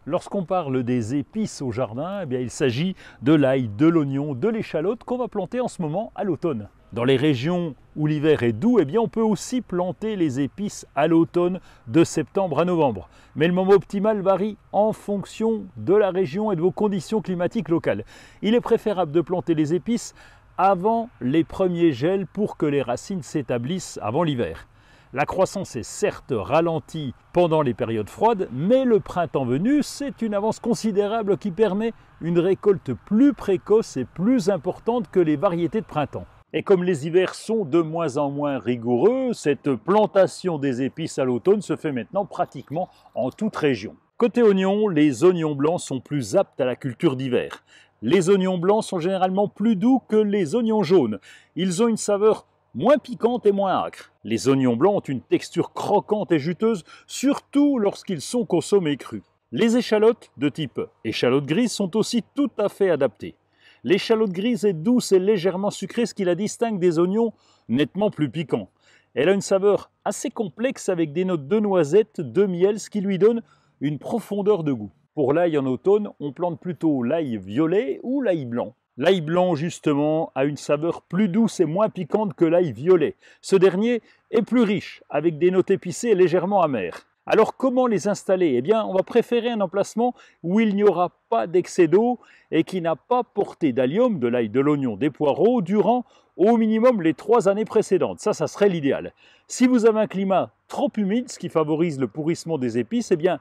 Lorsqu'on parle des épices au jardin, eh bien, il s'agit de l'ail, de l'oignon, de l'échalote qu'on va planter en ce moment à l'automne. Dans les régions où l'hiver est doux, eh bien, on peut aussi planter les épices à l'automne de septembre à novembre. Mais le moment optimal varie en fonction de la région et de vos conditions climatiques locales. Il est préférable de planter les épices avant les premiers gels pour que les racines s'établissent avant l'hiver. La croissance est certes ralentie pendant les périodes froides, mais le printemps venu, c'est une avance considérable qui permet une récolte plus précoce et plus importante que les variétés de printemps. Et comme les hivers sont de moins en moins rigoureux, cette plantation des épices à l'automne se fait maintenant pratiquement en toute région. Côté oignons, les oignons blancs sont plus aptes à la culture d'hiver. Les oignons blancs sont généralement plus doux que les oignons jaunes. Ils ont une saveur moins piquante et moins âcre. Les oignons blancs ont une texture croquante et juteuse, surtout lorsqu'ils sont consommés crus. Les échalotes de type échalote grise sont aussi tout à fait adaptées. L'échalote grise est douce et légèrement sucrée, ce qui la distingue des oignons nettement plus piquants. Elle a une saveur assez complexe avec des notes de noisette, de miel, ce qui lui donne une profondeur de goût. Pour l'ail en automne, on plante plutôt l'ail violet ou l'ail blanc. L'ail blanc, justement, a une saveur plus douce et moins piquante que l'ail violet. Ce dernier est plus riche, avec des notes épicées et légèrement amères. Alors, comment les installer? Eh bien, on va préférer un emplacement où il n'y aura pas d'excès d'eau et qui n'a pas porté d'allium, de l'ail, de l'oignon, des poireaux, durant au minimum les 3 années précédentes. Ça serait l'idéal. Si vous avez un climat trop humide, ce qui favorise le pourrissement des épices, eh bien,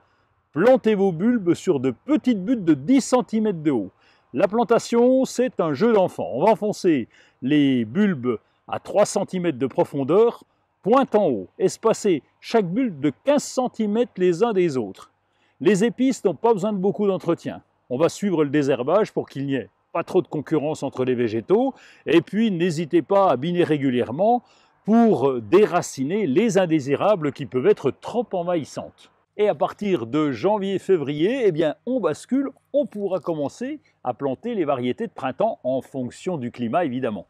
plantez vos bulbes sur de petites buttes de 10 cm de haut. La plantation, c'est un jeu d'enfant. On va enfoncer les bulbes à 3 cm de profondeur, pointe en haut, espacer chaque bulbe de 15 cm les uns des autres. Les épices n'ont pas besoin de beaucoup d'entretien. On va suivre le désherbage pour qu'il n'y ait pas trop de concurrence entre les végétaux. Et puis, n'hésitez pas à biner régulièrement pour déraciner les indésirables qui peuvent être trop envahissantes. Et à partir de janvier-février, eh bien, on bascule, on pourra commencer à planter les variétés de printemps en fonction du climat évidemment.